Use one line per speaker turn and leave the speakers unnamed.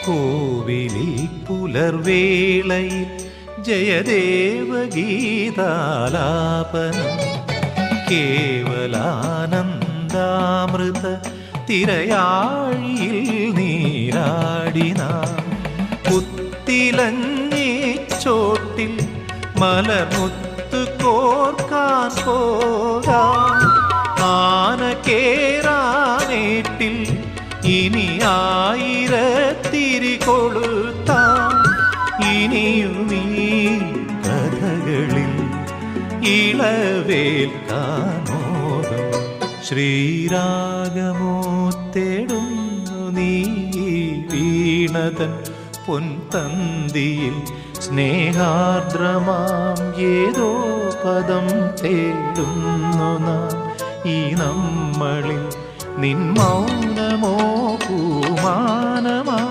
കോവിലിൽ പുലർവേളയിൽ ജയദേവഗീതാലാപനം കേവലാനന്ദാമൃത തിരയാഴിയിൽ നീരാടിന പുത്തിലഞ്ഞി ചോട്ടിൽ മലർമുത്ത് കോർക്കാൻ പോകാം ആന കേറാനേട്ടിൽ ഇനി ആയിരത്തിരി കൊളുത്താം ഇനിയുമീ കഥകളിൽ ഇളവേൽക്കാനോകം ശ്രീരാഗമോ തേടുന്നു നീ വീണതൻ പൊൻതന്തിയിൽ സ്നേഹാർദ്രമാം ഏതോ പദം തേടുന്നു നാം ഈ നമ്മളിൽ നിൻ മൗനമോ പൂമാനമാ